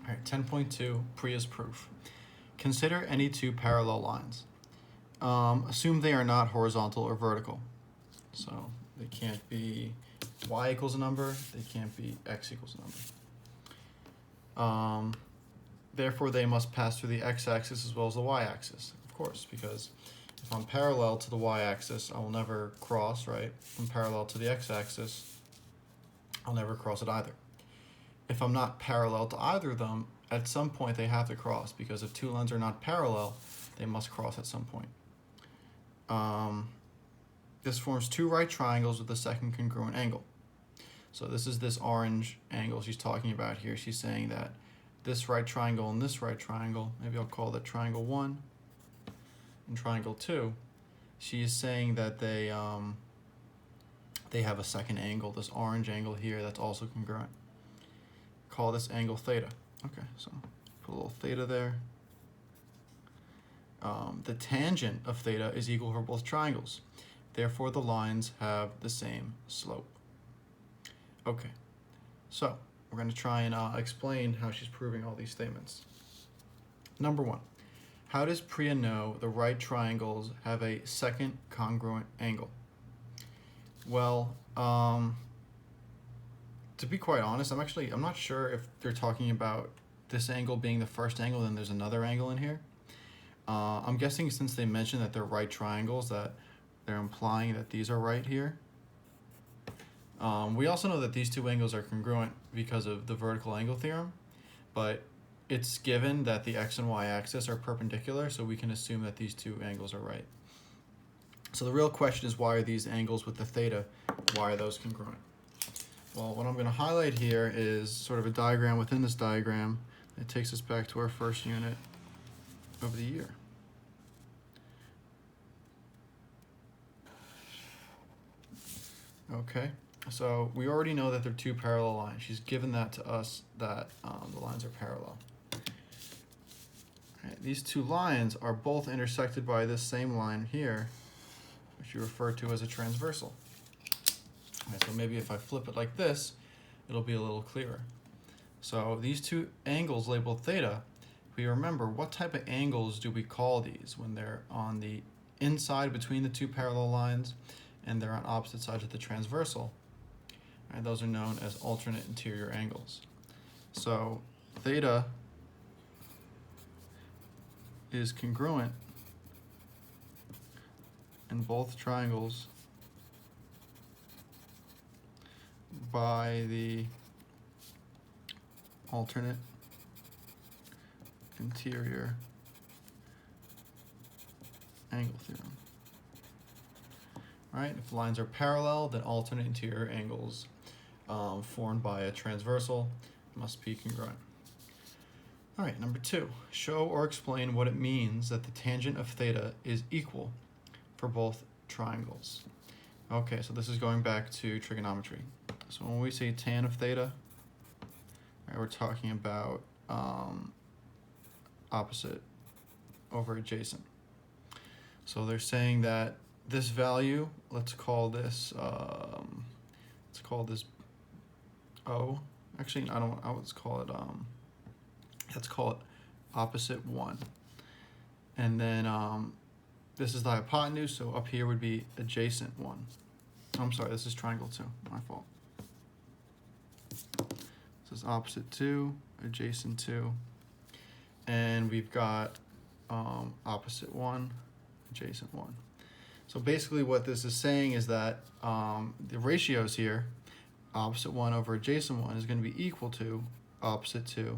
All right, 10.2, Priya's proof. Consider any two parallel lines. Assume they are not horizontal or vertical. So they can't be y equals a number, they can't be x equals a number. Therefore, they must pass through the x-axis as well as the y-axis, of course, because if I'm parallel to the y-axis, I will never cross, right? If I'm parallel to the x-axis, I'll never cross it either. If I'm not parallel to either of them, at some point they have to cross, because if two lines are not parallel, they must cross at some point. This forms two right triangles with a second congruent angle. So this is this orange angle she's talking about here. She's saying that this right triangle and this right triangle, maybe I'll call that triangle 1 and triangle 2. She is saying that they have a second angle, this orange angle here, that's also congruent. Call this angle theta. Okay, so put a little theta there. The tangent of theta is equal for both triangles. Therefore, the lines have the same slope. Okay, so we're going to try and explain how she's proving all these statements. Number 1, how does Priya know the right triangles have a second congruent angle? Well, to be quite honest, I'm not sure if they're talking about this angle being the first angle, then there's another angle in here. I'm guessing since they mentioned that they're right triangles, that they're implying that these are right here. We also know that these two angles are congruent because of the vertical angle theorem, but it's given that the x and y axis are perpendicular, so we can assume that these two angles are right. So the real question is, why are these angles with the theta, why are those congruent? Well, what I'm going to highlight here is sort of a diagram within this diagram that takes us back to our first unit of the year. Okay, so we already know that they're two parallel lines. She's given that to us, that the lines are parallel. Right, these two lines are both intersected by this same line here, which you refer to as a transversal. Right, so maybe if I flip it like this, it'll be a little clearer. So these two angles labeled theta, if we remember, what type of angles do we call these when they're on the inside between the two parallel lines and they're on opposite sides of the transversal? Right, those are known as alternate interior angles. So theta is congruent in both triangles by the alternate interior angle theorem. Right? If lines are parallel, then alternate interior angles formed by a transversal must be congruent. All right, number 2, show or explain what it means that the tangent of theta is equal for both triangles. Okay, so this is going back to trigonometry. So when we say tan of theta, right, we're talking about opposite over adjacent. So they're saying that this value, let's call this O. Actually, I don't. Let's call it let's call it opposite 1. And then this is the hypotenuse, so up here would be adjacent 1. I'm sorry, this is triangle 2. My fault. This is opposite 2, adjacent 2, and we've got opposite 1, adjacent 1. So basically what this is saying is that the ratios here, opposite 1 over adjacent 1, is going to be equal to opposite 2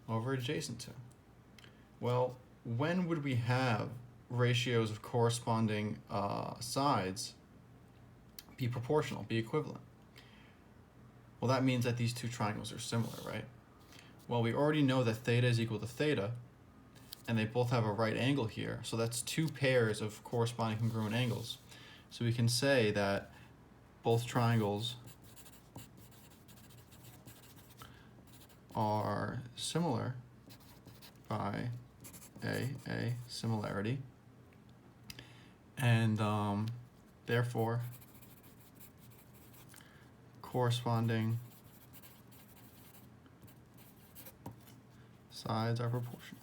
over adjacent 2. Well, when would we have ratios of corresponding sides be proportional, be equivalent? Well, that means that these two triangles are similar, right? Well, we already know that theta is equal to theta, and they both have a right angle here, so that's two pairs of corresponding congruent angles. So we can say that both triangles are similar by a similarity, and therefore corresponding Sides are proportional.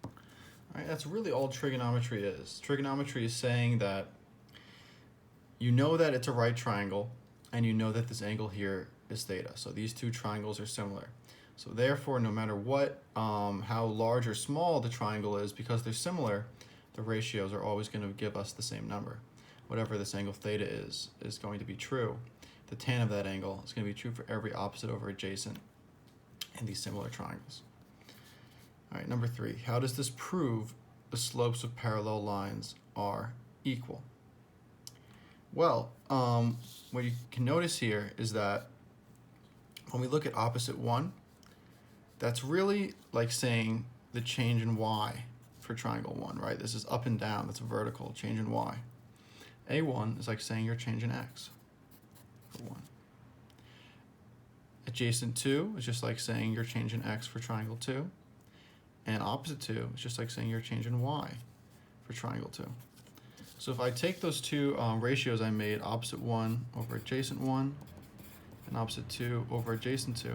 All right, that's really all trigonometry is. Trigonometry is saying that you know that it's a right triangle, and you know that this angle here is theta. So these two triangles are similar. So therefore, no matter what, how large or small the triangle is, because they're similar, the ratios are always going to give us the same number. Whatever this angle theta is going to be true. The tan of that angle is going to be true for every opposite over adjacent in these similar triangles. All right, number 3. How does this prove the slopes of parallel lines are equal? Well, what you can notice here is that when we look at opposite 1, that's really like saying the change in y for triangle 1, right? This is up and down, that's vertical, change in y. A1 is like saying your change in x for 1. Adjacent 2 is just like saying your change in x for triangle 2. And opposite 2 is just like saying your change in y for triangle 2. So if I take those two ratios I made, opposite 1 over adjacent 1, and opposite 2 over adjacent 2,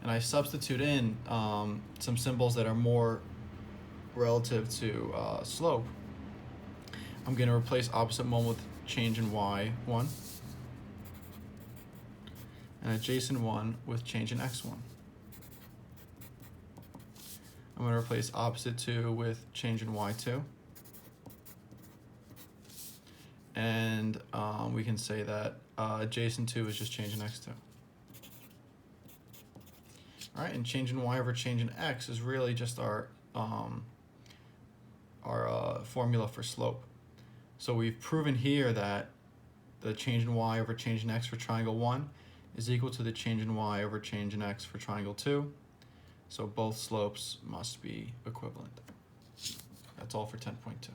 and I substitute in some symbols that are more relative to slope, I'm going to replace opposite 1 with change in y1, and adjacent 1 with change in x1. I'm going to replace opposite 2 with change in y2. And we can say that adjacent 2 is just change in x2. All right, and change in y over change in x is really just our formula for slope. So we've proven here that the change in y over change in x for triangle 1 is equal to the change in y over change in x for triangle 2. So both slopes must be equivalent. That's all for 10.2.